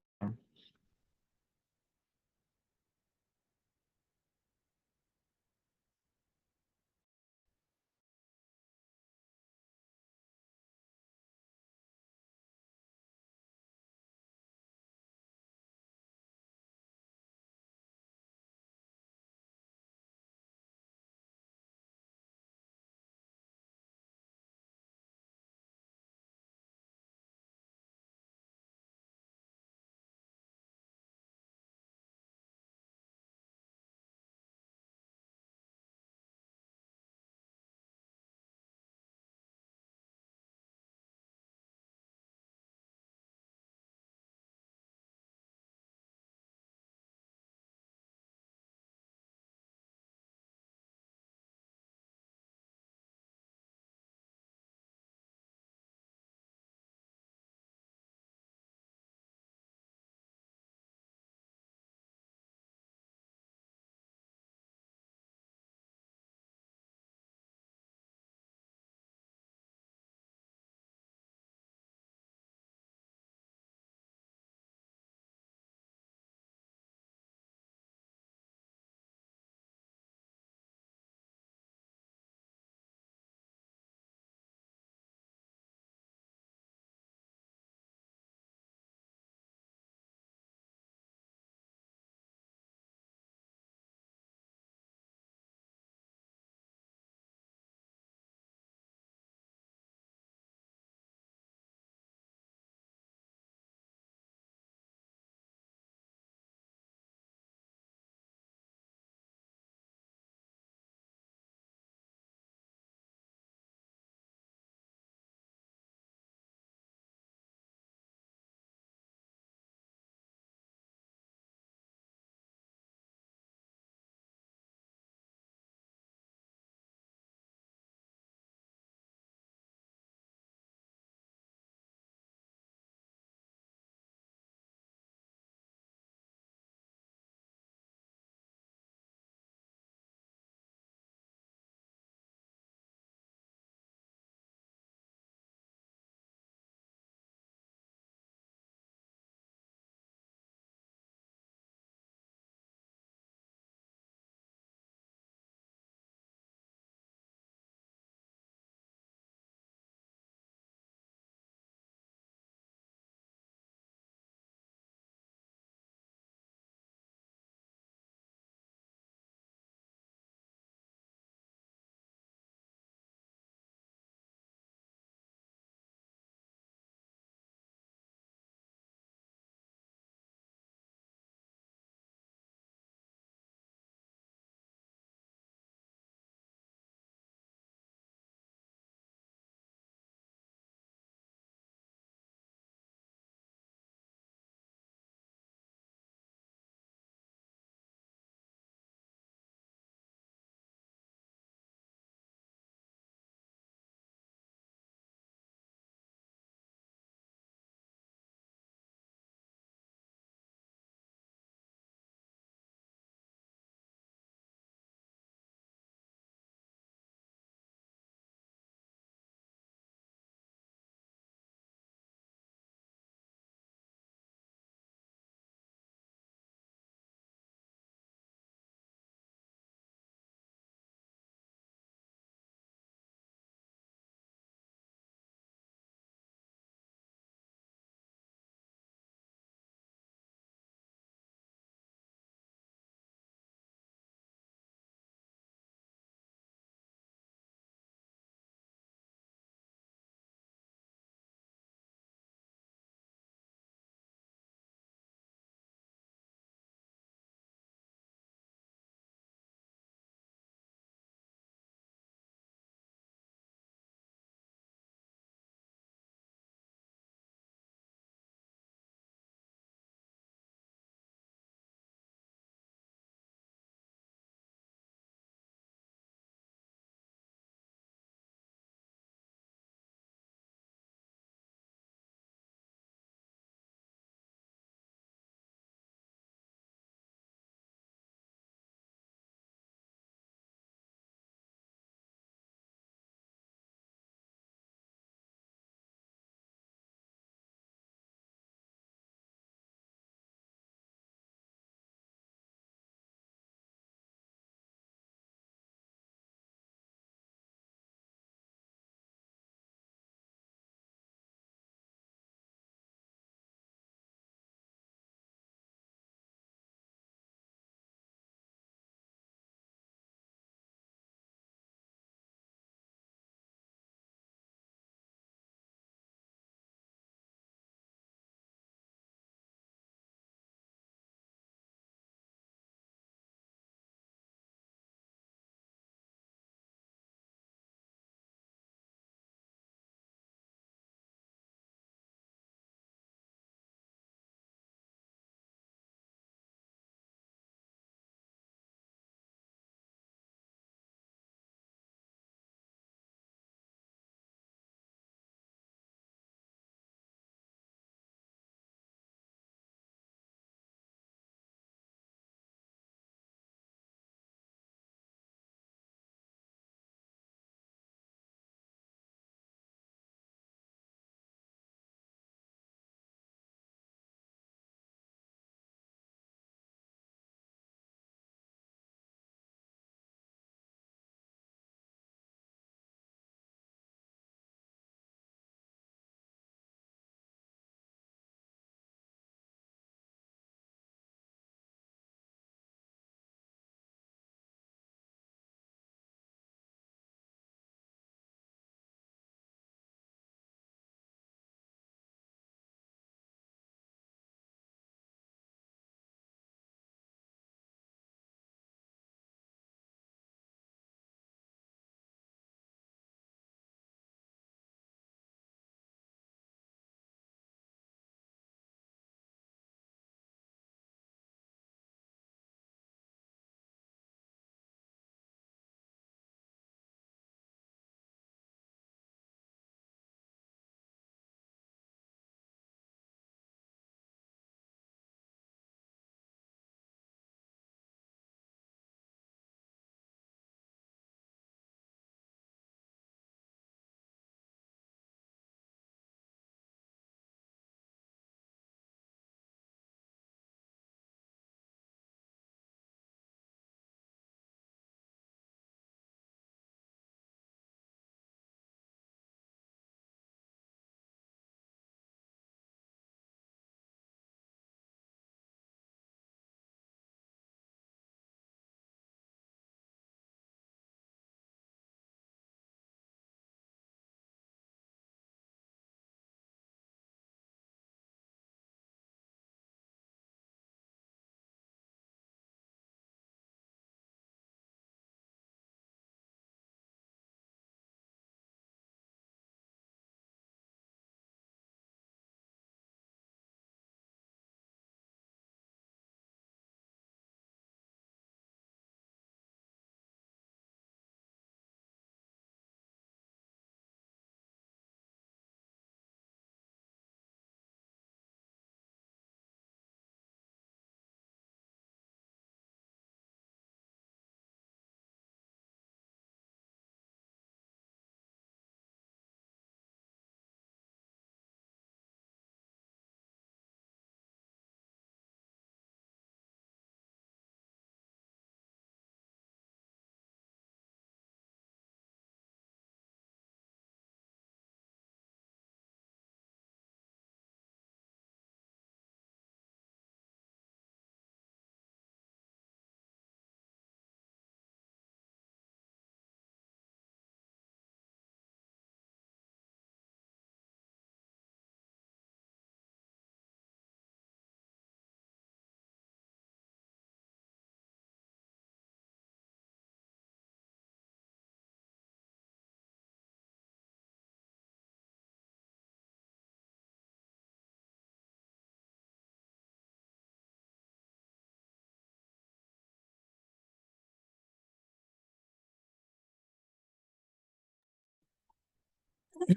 We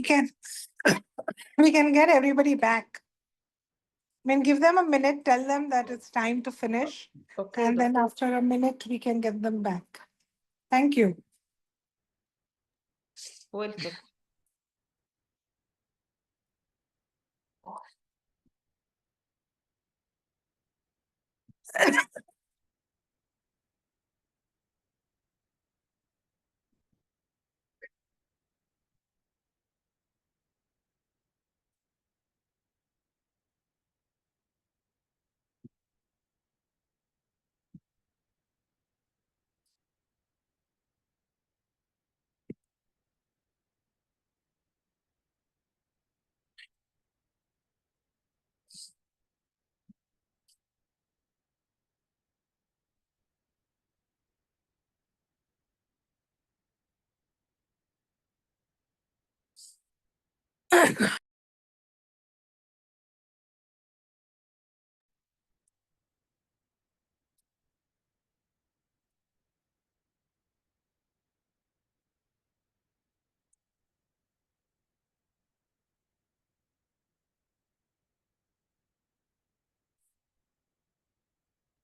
can get everybody back. I mean, give them a minute, tell them that it's time to finish. Okay, And then after a minute, we can get them back. Thank you. welcome.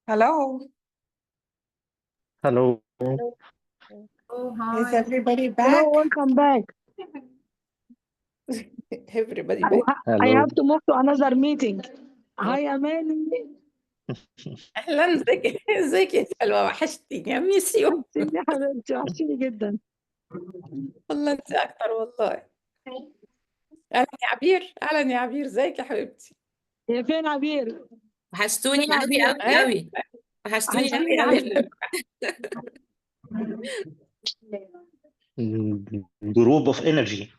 Hello. Hello. Oh, hi. Is everybody back? Hello, welcome back. Everybody I, back. I have Hello. to move to another meeting. Hi, Amani. اهلا ازيك ازيك يا سلوى وحشتيني يا ميسيو وحشتيني يا حبيبتي، وحشتيني جدا. والله انت اكتر والله. اهلا يا عبير، اهلا يا عبير، ازيك يا حبيبتي؟ هي فين عبير؟ وحشتوني فين قوي عبير؟ قوي قوي. وحشتوني وحشتيني قوي يا قوي. عبير. Group of energy.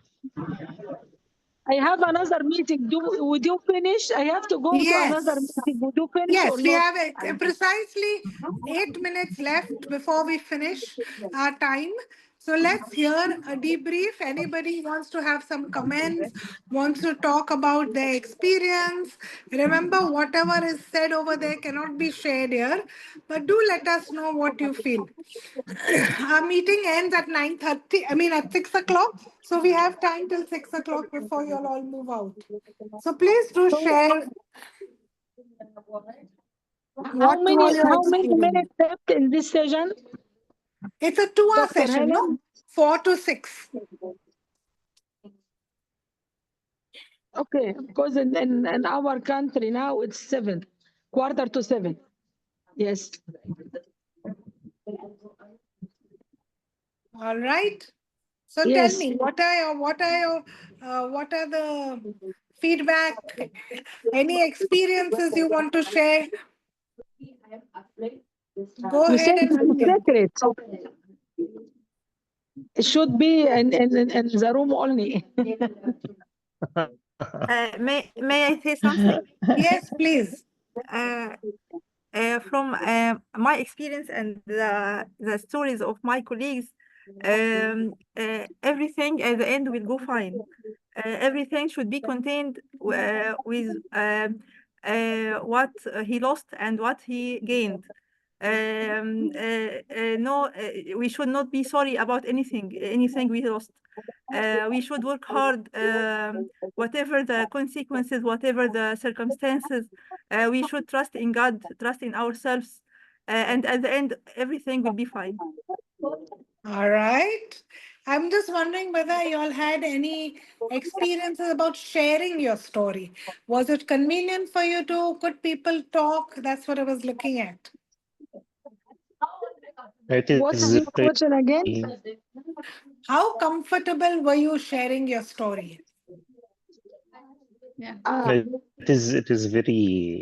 I have another meeting. Would you finish? I have to go to another Yes. meeting. Would you finish or Yes, we not? have precisely 8 minutes left before we finish our time. So let's hear a debrief. Anybody wants to have some comments, wants to talk about their experience. Remember, whatever is said over there cannot be shared here, but do let us know what you feel. Our meeting ends at 9:30, I mean at 6 o'clock. So we have time till 6 o'clock before you'll all move out. So please do share How many your experience. minutes left in this session? It's a 2-hour Dr. session, no? Helen? 4 to 6. Okay, because in our country now it's 7, quarter to 7. Yes. All right. So Yes. tell me, what are the feedback? Any experiences you want to share? Go You ahead said and it's share. secret. It should be in the room only. May I say something? Yes, please. From my experience and the stories of my colleagues, everything at the end will go fine. Everything should be contained with what he lost and what he gained. No, we should not be sorry about anything we lost. We should work hard, whatever the consequences, whatever the circumstances. We should trust in God, trust in ourselves, and at the end, everything will be fine. All right. I'm just wondering whether you all had any experiences about sharing your story. Was it convenient for you to? Could people talk? That's what I was looking at. It What is is your question again? How comfortable were you sharing your story? Yeah. it is very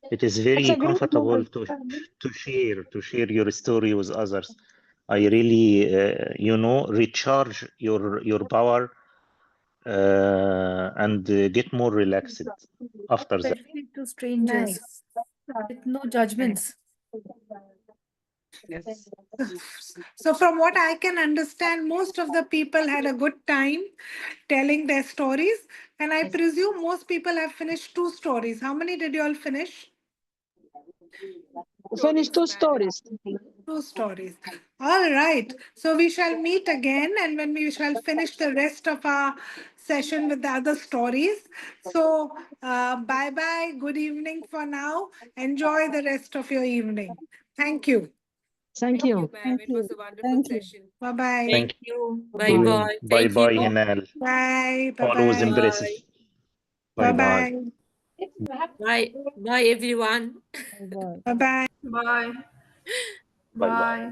That's a great comfortable question. to share your story with others. I really recharge your power and get more relaxed after that. Especially to strangers Nice. with no judgments. Yes. So from what I can understand, most of the people had a good time telling their stories. And I presume most people have finished 2 stories. How many did you all finish? Finish two stories. Two stories. All right. So we shall meet again, and when we shall finish the rest of our session with the other stories. So bye bye. Good evening for now. Enjoy the rest of your evening. Thank you. Thank you. Ma'am. It was a wonderful Thank you. session. Bye bye. Thank you. you. Bye bye. Bye Thank bye, you. Hinal. Bye. Bye Always bye. impressive. Bye Bye bye. bye. Bye. Bye, everyone. Bye bye. Bye. Bye bye. Bye.